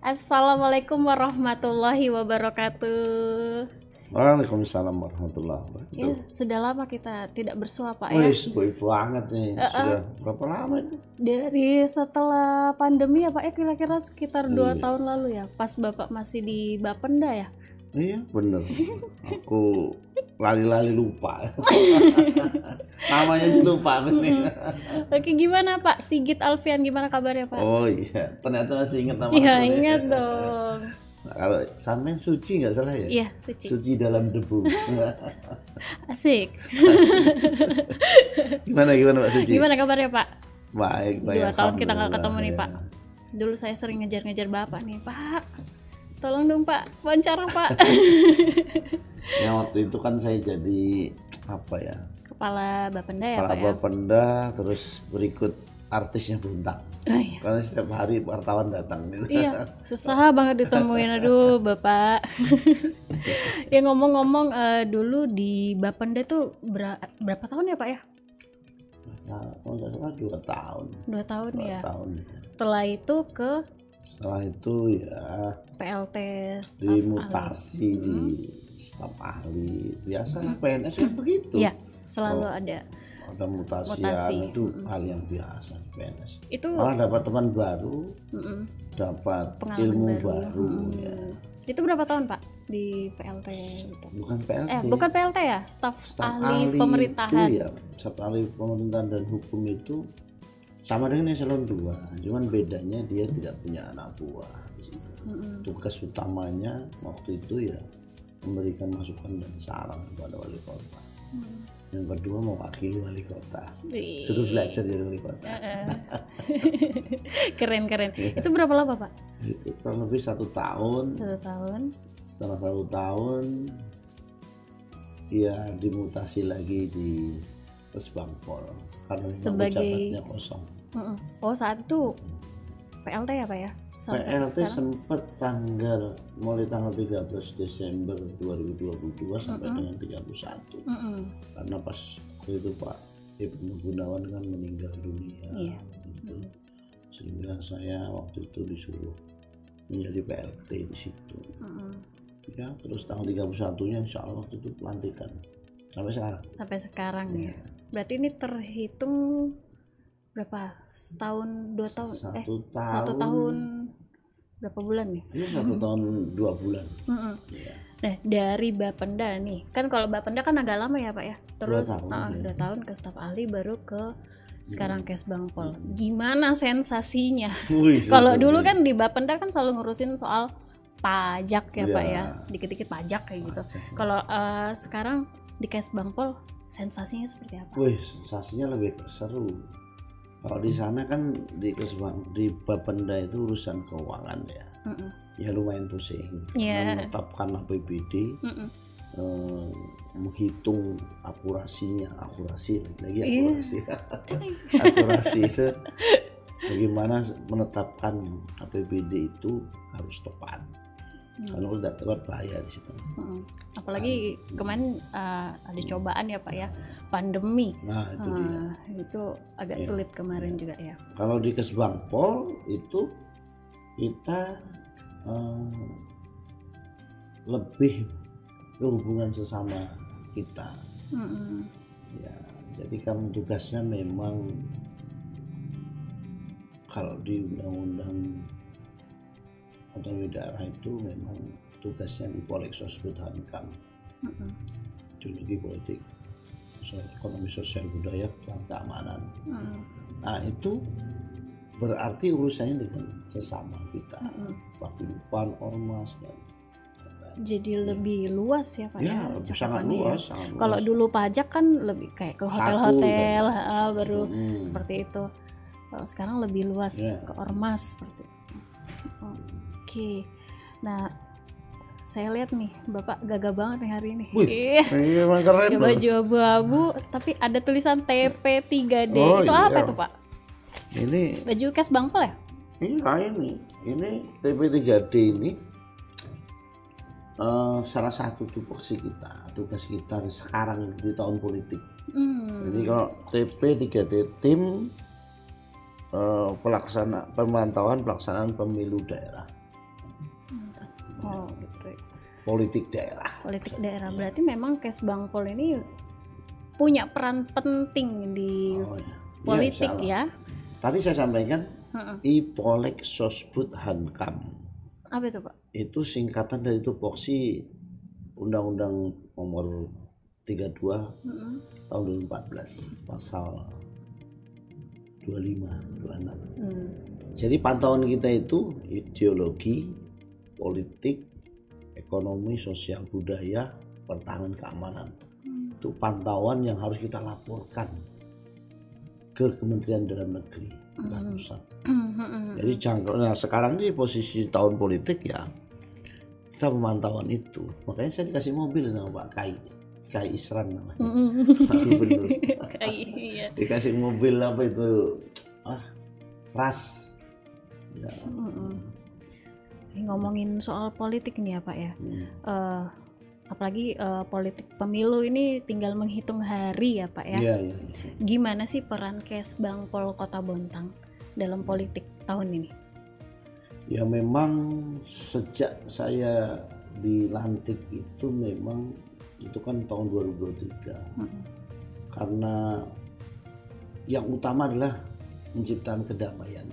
Assalamualaikum warahmatullahi wabarakatuh. Waalaikumsalam warahmatullahi Ya, wabarakatuh. sudah lama kita tidak bersua Pak ya. Wih, baik banget nih. Sudah berapa lama itu? Dari setelah pandemi ya Pak ya, kira-kira sekitar 2 Iya. tahun lalu ya, pas Bapak masih di Bapenda ya. Iya, bener. Aku lali-lali lupa. Namanya sih lupa. Oke, gimana Pak Sigit Alfian, gimana kabarnya Pak? Oh iya, ternyata masih ingat nama Iya, aku nih. ingat dong. Nah, kalau sampean Suci nggak salah ya? Iya, Suci. Suci dalam debu. Asik. Gimana Pak Suci? Gimana kabarnya Pak? Baik. 2 tahun kita nggak Alhamdulillah, ketemu nih ya. Pak. Dulu saya sering ngejar-ngejar Bapak nih, Pak. Tolong dong Pak, wawancara Pak. Ya waktu itu kan saya jadi apa ya? Kepala Bapenda ya Kepala Pak ya? Bapenda, terus berikut artisnya Buntang. Oh, iya. Karena setiap hari wartawan datang gitu. Iya, susah banget ditemuin, aduh Bapak. Ya ngomong-ngomong, dulu di Bapenda tuh berapa tahun ya Pak ya? Nah, kalau nggak salah 2 tahun. 2 tahun 2 ya. tahun. Setelah itu ke Setelah itu ya PLT staf dimutasi di staf ahli. Biasalah PNS kan begitu. ahli. Iya, selalu ada. Ada mutasi. Itu hal yang biasa di PNS. Itu Malah dapat teman baru, mm-mm, dapat pengalaman ilmu baru. baru ya. Itu berapa tahun Pak di PLT gitu? Bukan PLT. Bukan PLT ya, staf Staf ahli pemerintahan. itu ya, staf ahli pemerintahan dan hukum itu sama dengan eselon 2, cuman bedanya dia tidak punya anak buah di situ. Tugas utamanya waktu itu ya memberikan masukan dan saran kepada wali kota. Yang kedua mewakili wali kota, Wih. suruh belajar jadi wali kota. Keren. Itu berapa lama Pak? Itu kurang lebih 1 tahun. 1 tahun. Setelah 1 tahun ya dimutasi lagi di Kesbangpol karena Sebagai- jabatnya kosong. Oh, saat itu PLT ya Pak ya? Sampai PLT sekarang? sempat mulai tanggal 13 Desember 2022 sampai dengan 31. Karena pas waktu itu Pak Ibnu Gunawan kan meninggal dunia. Iya. Gitu. Sehingga saya waktu itu disuruh menjadi PLT di situ. Ya, terus tanggal 31-nya insya Allah itu pelantikan sampai sekarang. Sampai sekarang ya. Iya. Berarti ini terhitung berapa? Setahun, 2 tahun? 1 tahun berapa bulan nih? Ini 1 tahun 2 bulan. Ya. Nah, dari Bapenda nih, kan kalau Bapenda kan agak lama ya Pak ya. Terus 2 tahun, ya. 2 tahun ke staf ahli, baru ke sekarang Kesbangpol. Gimana sensasinya? Wih, Kalau sensasi. dulu kan di Bapenda kan selalu ngurusin soal pajak ya Pak Iya. ya, dikit-dikit pajak kayak gitu. Pajak. Kalau sekarang di Kesbangpol sensasinya seperti apa? Wih, sensasinya lebih seru. Kalau di sana kan di Bapenda itu urusan keuangan ya. Ya lumayan pusing. Iya. Menetapkan APBD, menghitung akurasi. Iya. Akurasi itu bagaimana menetapkan APBD itu harus tepat. Kalau tidak tepat bahaya di situ. Apalagi kemarin ada cobaan ya Pak ya, pandemi. Nah itu dia. Itu agak sulit kemarin juga ya. Kalau di Kesbangpol itu kita lebih ke hubungan sesama kita. Ya, jadi kan tugasnya memang kalau di undang-undang otonomi daerah itu memang tugasnya di Poleksos Hankam, ideologi politik, ekonomi sosial budaya, keamanan. Nah itu berarti urusannya dengan sesama kita, paguyuban, ormas dan Jadi lebih luas ya Pak ya, ya, sangat cakupannya ya. luas. Kalau dulu pajak kan lebih kayak ke hotel-hotel, baru seperti itu. Kalau sekarang lebih luas ke ormas seperti itu. Oke. Nah, saya lihat nih Bapak gagah banget nih hari ini. Wih, emang keren Ya, loh. baju abu-abu tapi ada tulisan TP3D. Oh, itu iya. apa itu Pak? Ini Baju Kesbangpol ya? ini TP3D ini salah satu tupoksi kita, tugas kita sekarang di tahun politik. Jadi kalau TP3D tim pemantauan pelaksanaan pemilu daerah Oh gitu. Politik daerah. Politik daerah berarti memang Kesbangpol ini punya peran penting di politik ya. Tadi saya sampaikan Ipolek Sosbud Hankam. Apa itu Pak? Itu singkatan dari tupoksi Undang-Undang Nomor 32 tahun 2014 pasal 25, 26. Jadi pantauan kita itu ideologi, politik, ekonomi, sosial, budaya, pertahanan, keamanan. Itu pantauan yang harus kita laporkan ke Kementerian Dalam Negeri, pusat. Jadi nah sekarang ini posisi tahun politik ya kita pemantauan itu. Makanya saya dikasih mobil sama Pak Kai Isran namanya. Pak Gubernur. Iya. Dikasih mobil apa itu? Ras. Ya. Ngomongin soal politik nih ya Pak ya. Apalagi politik pemilu ini tinggal menghitung hari ya Pak ya. Iya. Gimana sih peran Kesbangpol Kota Bontang dalam politik tahun ini? Ya memang sejak saya dilantik itu memang itu kan tahun 2023. Karena yang utama adalah menciptakan kedamaian.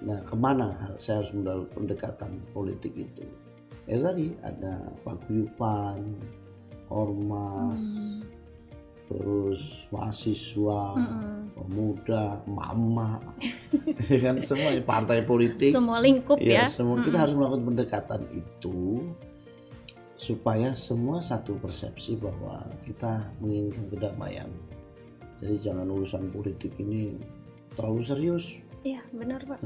Nah, kemana saya harus melakukan pendekatan politik itu? Ya tadi ada paguyuban, ormas, terus mahasiswa, pemuda, mama, kan semua partai politik, semua lingkup ya. Semua kita harus melakukan pendekatan itu supaya semua satu persepsi bahwa kita menginginkan kedamaian. Jadi jangan urusan politik ini terlalu serius. Iya benar Pak.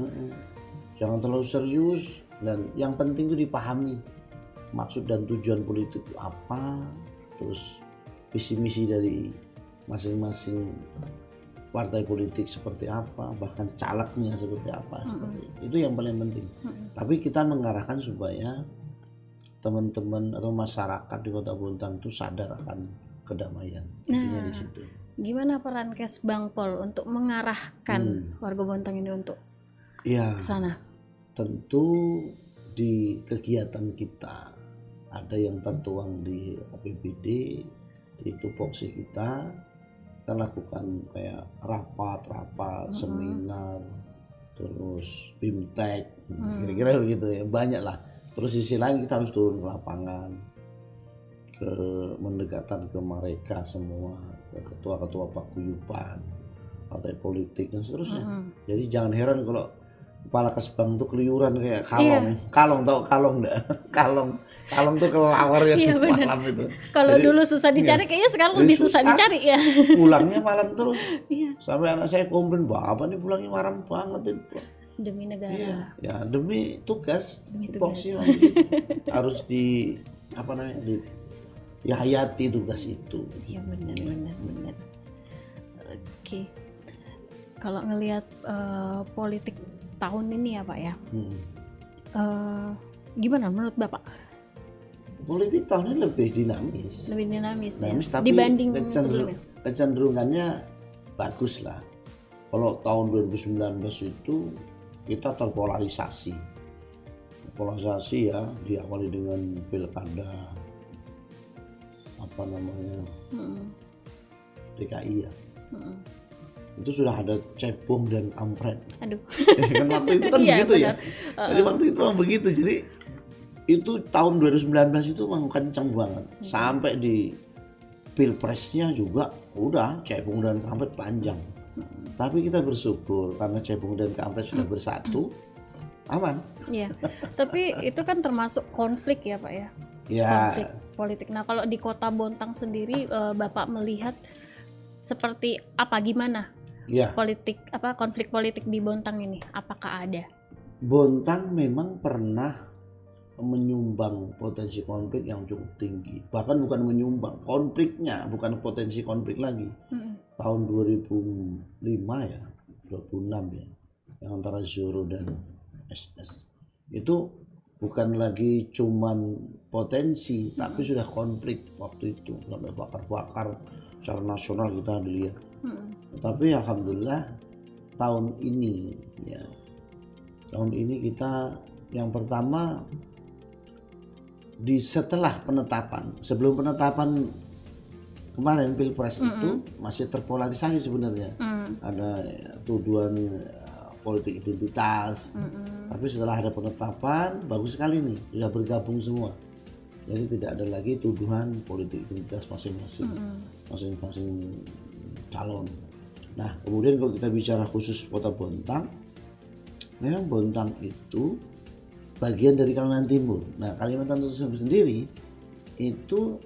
Jangan terlalu serius dan yang penting itu dipahami maksud dan tujuan politik itu apa, terus visi misi dari masing-masing partai politik seperti apa, bahkan calegnya seperti apa, seperti itu yang paling penting. Tapi kita mengarahkan supaya teman-teman atau masyarakat di Kota Bontang itu sadar akan kedamaian. Intinya di situ. Gimana peran Kesbangpol untuk mengarahkan warga Bontang ini untuk sana? Tentu di kegiatan kita ada yang tertuang di APBD, di tupoksi kita lakukan kayak rapat, seminar, terus bimtek, kira-kira begitu ya, banyak lah. Terus di sisi lain kita harus turun ke lapangan, mendekatan ke mereka semua, ke ketua-ketua paguyuban, partai politik dan seterusnya. Jadi jangan heran kalau kepala Kesbang tuh keluyuran kayak kalong. Kalong, tahu kalong enggak? Kalong tuh kelawar ya malam itu. Kalau dulu susah dicari, kayaknya sekarang lebih susah dicari ya. Pulangnya malam terus. Sampai anak saya komplain, "Bapak nih pulangnya malam banget itu." Demi negara. Ya demi tugas. Tupoksi harus hayati tugas itu. Iya benar. Oke. Kalau ngelihat politik tahun ini ya Pak ya, gimana menurut Bapak? Politik tahun ini lebih dinamis ya? Tapi dibanding kecenderungannya bagus lah. Kalau tahun 2019 itu kita terpolarisasi ya, diawali dengan pilkada DKI ya. Itu sudah ada cebong dan kampret. Aduh. Kan waktu itu kan begitu ya. Jadi waktu itu memang begitu. Jadi itu tahun 2019 itu memang kencang banget. Sampai di pilpresnya juga udah cebong dan kampret panjang. Tapi kita bersyukur karena cebong dan kampret sudah bersatu, aman. Iya. Tapi itu kan termasuk konflik ya Pak ya. Konflik politik. Nah kalau di Kota Bontang sendiri Bapak melihat seperti apa, gimana konflik politik di Bontang ini, apakah ada? Bontang memang pernah menyumbang potensi konflik yang cukup tinggi, bahkan bukan menyumbang, konfliknya bukan potensi konflik lagi. Tahun 2005 ya, 26 ya, yang antara Zoro dan SS itu bukan lagi cuman potensi, tapi sudah konflik waktu itu, sampai bakar-bakar secara nasional kita dilihat. Tapi alhamdulillah tahun ini kita yang pertama setelah penetapan, sebelum penetapan kemarin Pilpres itu masih terpolarisasi sebenarnya. Ada tuduhan politik identitas. Tapi setelah ada penetapan, bagus sekali nih, sudah bergabung semua. Jadi tidak ada lagi tuduhan politik identitas masing-masing calon. Nah, kemudian kalau kita bicara khusus Kota Bontang, memang Bontang itu bagian dari Kalimantan Timur. Nah, Kalimantan Timur sendiri itu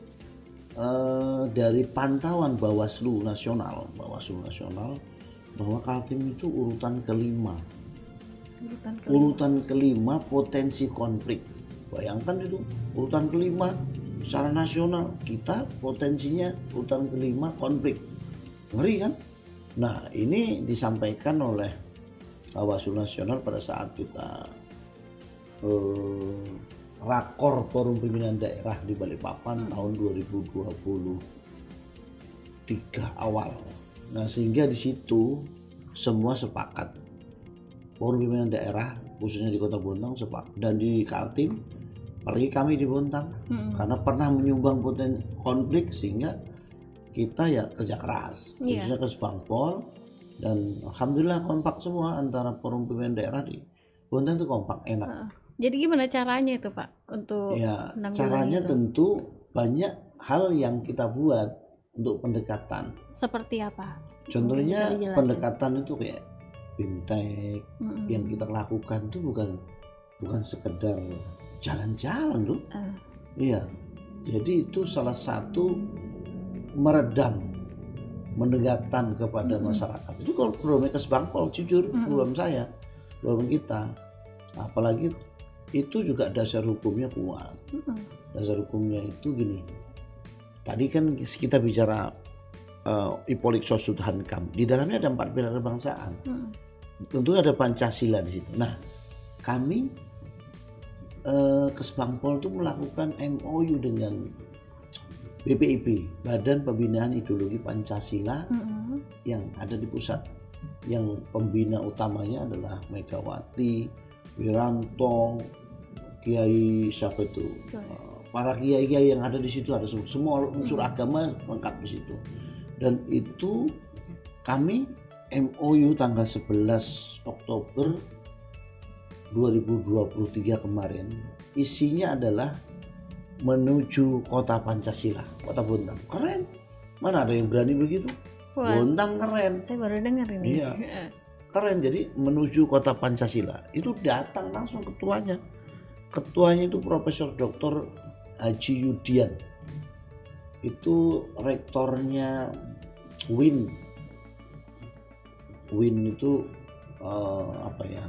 dari pantauan Bawaslu Nasional bahwa Kaltim itu urutan kelima potensi konflik. Bayangkan itu urutan kelima secara nasional, kita potensinya urutan kelima konflik, ngeri kan? Nah, ini disampaikan oleh Bawaslu Nasional pada saat kita rakor Forum Pimpinan Daerah di Balikpapan tahun 2023 awal. Nah, sehingga di situ semua sepakat. Forum Pimpinan Daerah khususnya di Kota Bontang sepakat, dan di Kaltim, apalagi kami di Bontang, karena pernah menyumbang potensi konflik, sehingga kita ya kerja keras, khususnya ke Kesbangpol, dan alhamdulillah kompak semua antara Forum Pimpinan Daerah di Bontang itu kompak, enak. Jadi gimana caranya itu Pak untuk caranya itu? Tentu banyak hal yang kita buat untuk pendekatan. Seperti apa? Contohnya pendekatan itu kayak bimtek yang kita lakukan itu bukan sekedar jalan-jalan loh. Iya. Jadi itu salah satu meredam, pendekatan kepada masyarakat. Itu kalau program Kesbangpol, jujur program saya, program kita, apalagi itu juga dasar hukumnya kuat. Dasar hukumnya itu gini. Tadi kan kita bicara Hippolyte Sosut Hankam. Di dalamnya ada 4 pilar kebangsaan. Tentu ada Pancasila di situ. Nah, kami Kesbangpol itu melakukan MOU dengan BPIP, Badan Pembinaan Ideologi Pancasila, yang ada di pusat. Yang pembina utamanya adalah Megawati, Wiranto, Kiai siapa itu, para kiai-kiai yang ada di situ, ada semua unsur agama lengkap di situ. Dan itu kami MOU tanggal 11 Oktober 2023 kemarin, isinya adalah menuju kota Pancasila, Kota Bontang. Keren, mana ada yang berani begitu? Bontang keren. Saya baru dengar ini. Iya, keren. Jadi menuju kota Pancasila itu datang langsung ketuanya itu Profesor Dr. Haji Yudian, itu rektornya WIN itu apa ya,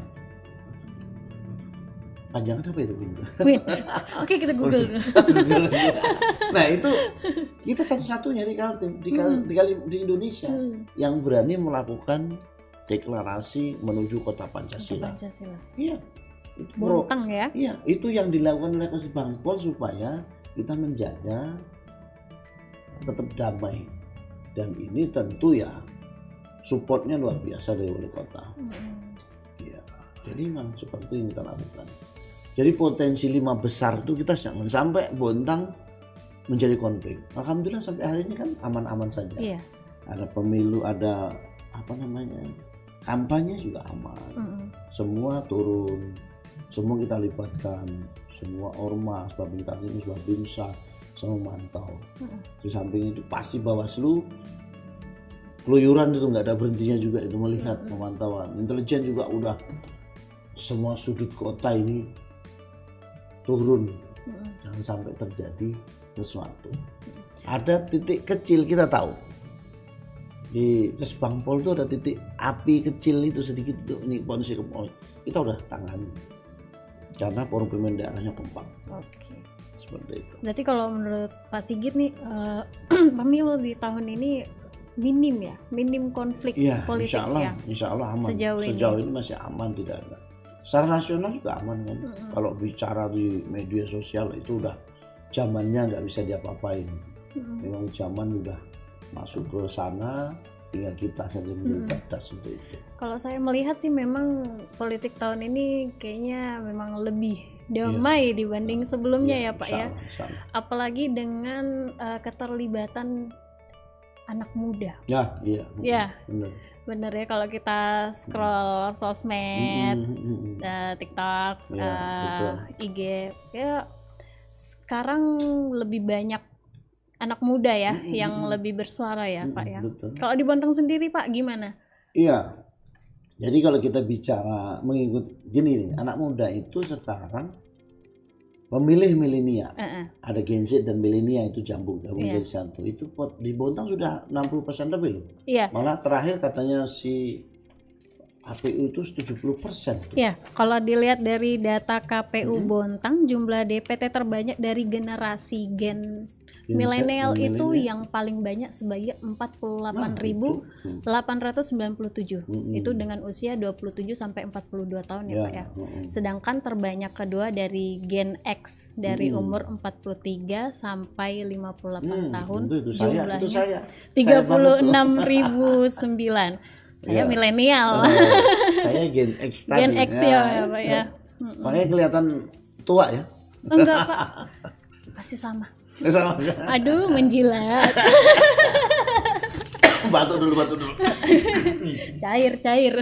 panjangan apa itu WIN? Oke, kita Google. Nah, itu kita satu-satunya di Kaltim, di Indonesia yang berani melakukan deklarasi menuju kota Pancasila. Iya. Bontang ya? Iya, itu yang dilakukan oleh Kesbangpol supaya kita menjaga tetap damai. Dan ini tentu ya supportnya luar biasa dari wali kota. Iya, jadi memang seperti yang kita lakukan. Jadi potensi 5 besar itu kita jangan sampai Bontang menjadi konflik. Alhamdulillah sampai hari ini kan aman-aman saja. Iya. Ada pemilu, ada kampanye juga aman. Semua turun. Semua kita libatkan, semua ormas, Babinsa, Babinsa, semua mantau. Di samping itu pasti Bawaslu keluyuran itu nggak ada berhentinya juga, itu melihat pemantauan. Intelijen juga udah semua sudut kota ini turun, jangan sampai terjadi sesuatu. Ada titik kecil kita tahu di Kesbangpol itu ada titik api kecil itu sedikit itu, ini potensi kita udah tangani. Karena Forum Pimpinan Daerahnya kompak. Oke. Seperti itu. Berarti kalau menurut Pak Sigit nih, pemilu di tahun ini minim konflik politik ya. Insya Allah aman. Sejauh ini masih aman, tidak ada. Secara nasional juga aman kan. Kalau bicara di media sosial itu udah zamannya nggak bisa diapa-apain. Memang zaman udah masuk ke sana, tinggal kita saja menjadi cerdas untuk itu. Kalau saya melihat sih memang politik tahun ini kayaknya memang lebih damai dibanding sebelumnya ya Pak ya. Apalagi dengan keterlibatan anak muda. Ya. Bener ya, kalau kita scroll sosmed, TikTok, IG, ya sekarang lebih banyak anak muda ya yang lebih bersuara ya Pak ya. Kalau di Bontang sendiri Pak gimana? Iya, jadi kalau kita bicara mengikut gini nih, anak muda itu sekarang pemilih milenial, ada Gen Z dan milenial itu gabung jadi satu. Itu di Bontang sudah 60% lebih loh. Malah terakhir katanya si KPU itu 70%. Iya, kalau dilihat dari data KPU Bontang, jumlah DPT terbanyak dari generasi Gen milenial itu yang paling banyak sebanyak 48.897. Itu dengan usia 27 sampai 42 tahun ya Pak ya. Sedangkan terbanyak kedua dari Gen X dari umur 43 sampai 58 tahun. Jumlahnya 36.009. Saya milenial. Saya Gen X tadi. Gen X ya Pak ya. Makanya kelihatan tua ya. Enggak Pak. Masih sama. Aduh, menjilat. Batuk dulu. Cair ya.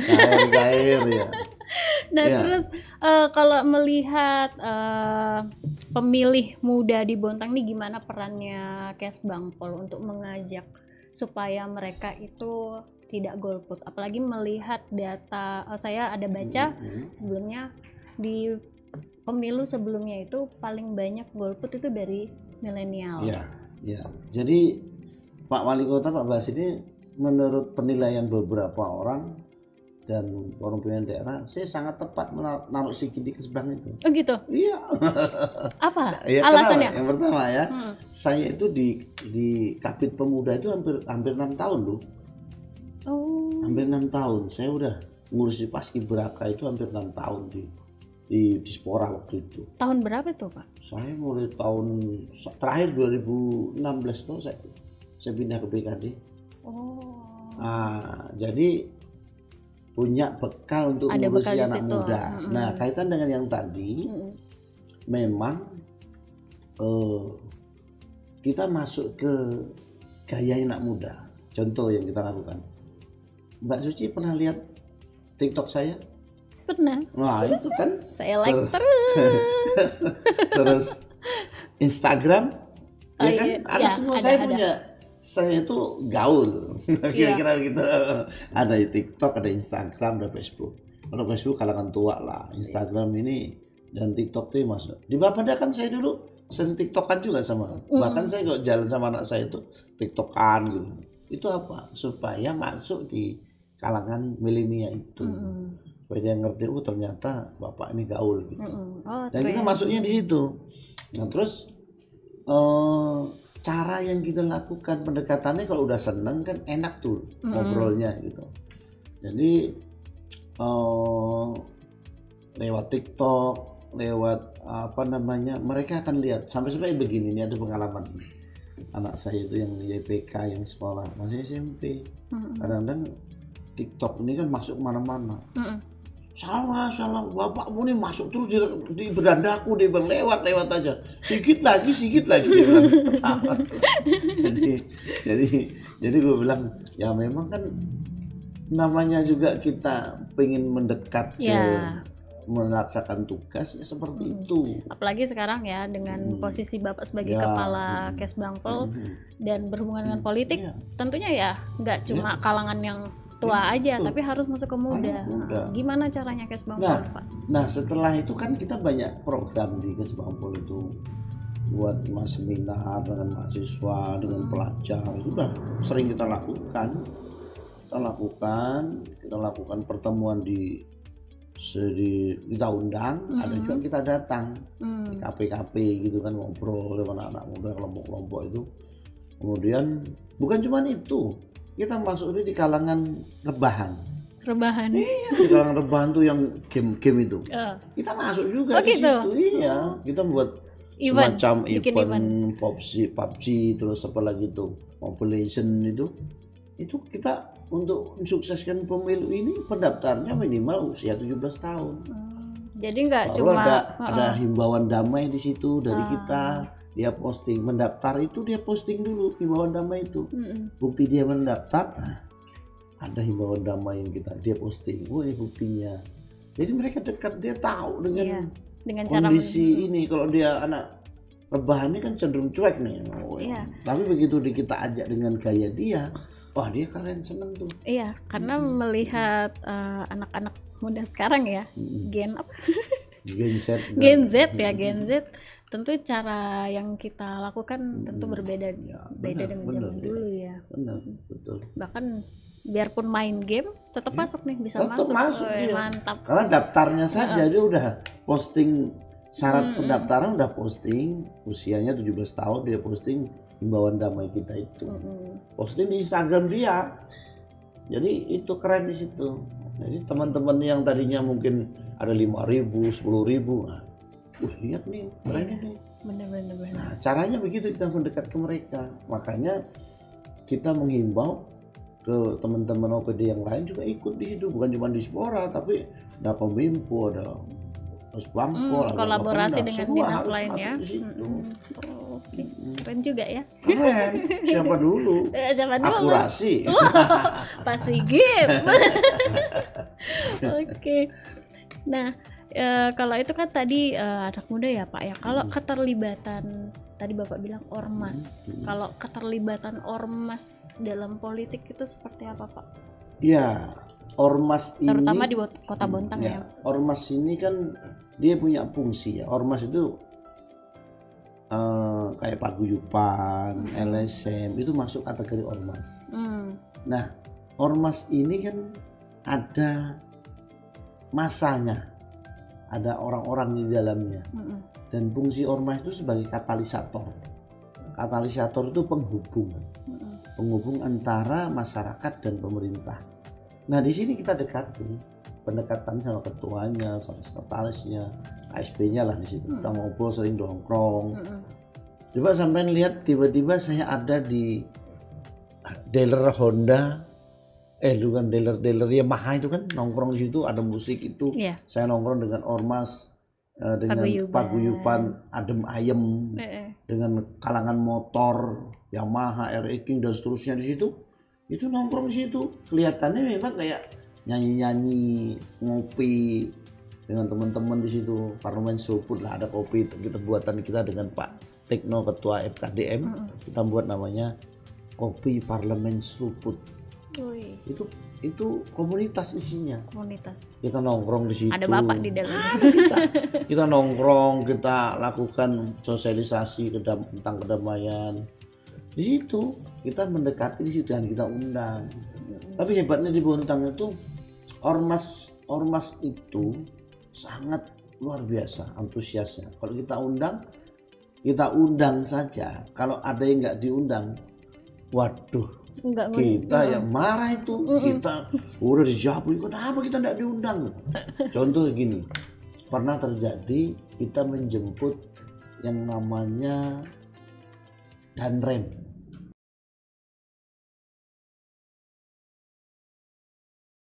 Nah, terus kalau melihat pemilih muda di Bontang nih, gimana perannya Kesbangpol untuk mengajak supaya mereka itu tidak golput? Apalagi melihat data, saya ada baca sebelumnya di pemilu sebelumnya itu paling banyak golput itu dari milenial. Ya. Jadi Pak Wali Kota Pak Bas ini menurut penilaian beberapa orang dan forum pimpinan daerah, saya sangat tepat menaruh sikit di Kesbang itu. Oh gitu? Iya. Apa alasannya? Yang pertama ya, saya itu di Kapit Pemuda itu hampir 6 tahun loh. Oh. Hampir 6 tahun. Saya udah ngurusi Paskibraka itu hampir 6 tahun di Dispora waktu itu. Tahun berapa itu Pak? Saya mulai tahun terakhir 2016 tuh saya pindah ke BKD. Jadi punya bekal untuk ngurusi anak muda. Nah, kaitan dengan yang tadi, memang kita masuk ke gaya anak muda. Contoh yang kita lakukan. Mbak Suci pernah lihat TikTok saya? Pernah. Nah, itu kan. Saya like terus. Terus Instagram, kan? Ada semua saya punya. Saya itu gaul. Kira-kira gitu. Ada TikTok, ada Instagram, ada Facebook. Kalau Facebook kalangan tua lah. Instagram ini dan TikTok itu masuk. Di Bapeda kan saya dulu sering TikTokan juga sama. Bahkan saya kalau jalan sama anak saya itu TikTokan gitu. Itu apa? Supaya masuk di kalangan milenial itu. Supaya dia ngerti, ternyata bapak ini gaul gitu. Dan kita masuknya di situ. Nah terus cara yang kita lakukan pendekatannya kalau udah seneng kan enak tuh ngobrolnya gitu. Jadi lewat TikTok, lewat mereka akan lihat sampai begini. Ini ada pengalaman anak saya itu yang YPK yang sekolah masih SMP. Kadang-kadang TikTok ini kan masuk mana-mana. Salah bapakmu nih masuk terus di berandaku, dia lewat aja sedikit lagi jadi gue bilang ya memang kan namanya juga kita pengen mendekat ke melaksanakan tugas ya seperti itu. Apalagi sekarang ya dengan posisi bapak sebagai kepala Kesbangpol dan berhubungan dengan politik, tentunya ya nggak cuma kalangan yang tua aja, tapi harus masuk ke muda. Gimana caranya Kesbangpol, Pak? Nah, setelah itu kan kita banyak program di Kesbangpol itu buat seminar dengan mahasiswa, dengan pelajar. Itu udah sering kita lakukan. Kita lakukan pertemuan kita undang, ada juga kita datang di KP-KP gitu kan, ngobrol dengan anak muda, kelompok-kelompok itu. Kemudian bukan cuma itu, kita masuk di kalangan rebahan. Iya, di kalangan rebahan tuh yang game-game itu. Kita masuk juga di situ. Iya, kita buat semacam event PUBG, terus apa lagi tuh, Mobile Legends itu. itu kita untuk mensukseskan pemilu ini pendaftarnya minimal usia 17 tahun. Jadi nggak baru cuma ada himbauan damai di situ dari kita. Dia posting mendaftar itu, dia posting dulu himbauan damai itu. Bukti dia mendaftar, nah, ada himbauan damai yang dia posting. Oh ini buktinya. Jadi mereka dekat, dia tahu dengan kondisi ini. Kalau dia anak rebahan ini kan cenderung cuek nih. Tapi begitu kita ajak dengan gaya dia, wah dia keren, seneng tuh. Iya, karena melihat anak-anak muda sekarang ya, Gen Z ya, Gen Z. Tentu cara yang kita lakukan tentu berbeda, dengan zaman dulu ya. Benar, betul. Bahkan biarpun main game tetap masuk nih, bisa tetap masuk. Mantap. Karena daftarnya saja dia udah posting syarat pendaftaran, udah posting usianya 17 tahun, dia posting himbauan damai kita itu. Posting di Instagram dia. Jadi itu keren di situ. Jadi teman-teman yang tadinya mungkin ada 5.000, 10.000, nah, lihat nih, keren nih. Bener. Nah, caranya begitu kita mendekat ke mereka. Makanya kita menghimbau ke teman-teman OPD yang lain juga ikut di situ, bukan cuma di Spora, tapi ada Kominfo, ada Pusbangpol, kolaborasi dengan dinas lain ya. Keren juga ya. Keren. Siapa dulu? Akurasi. Pak Sigit. Oke. Nah, kalau itu kan tadi anak muda ya Pak ya. Kalau keterlibatan tadi Bapak bilang ormas. Kalau keterlibatan ormas dalam politik itu seperti apa Pak? Ya, ormas ini terutama di Kota Bontang ya. Ormas ini kan dia punya fungsi ya. Ormas itu kayak paguyuban, LSM itu masuk kategori ormas. Nah, ormas ini kan ada masanya, ada orang-orang di dalamnya. Dan fungsi ormas itu sebagai katalisator. Katalisator itu penghubung antara masyarakat dan pemerintah. Nah, di sini kita dekati pendekatan sama ketuanya, sama sekretarisnya, ASP-nya lah di situ. Kita ngobrol, sering nongkrong. Coba sampai lihat tiba-tiba saya ada di dealer Honda, bukan dealer Yamaha itu kan, nongkrong di situ ada musik itu. Saya nongkrong dengan ormas, dengan paguyuban adem ayem, dengan kalangan motor Yamaha, RX King dan seterusnya di situ. Itu nongkrong di situ. Kelihatannya memang kayak nyanyi-nyanyi, ngopi dengan teman-teman di situ. Parlemen seruput lah, ada kopi kita buatan kita dengan Pak Tekno ketua FKDM. Kita buat namanya kopi parlemen seruput. Itu komunitas isinya. Kita nongkrong di situ. Ada Bapak di dalam. Kita nongkrong, kita lakukan sosialisasi tentang kedamaian. Di situ kita mendekati, di situ dan kita undang. Tapi hebatnya di Bontang itu ormas itu sangat luar biasa antusiasnya. Kalau kita undang saja. Kalau ada yang nggak diundang, waduh, kita yang marah itu. Kita udah dijawab, kenapa kita nggak diundang? Contoh gini, pernah terjadi kita menjemput yang namanya Danrem.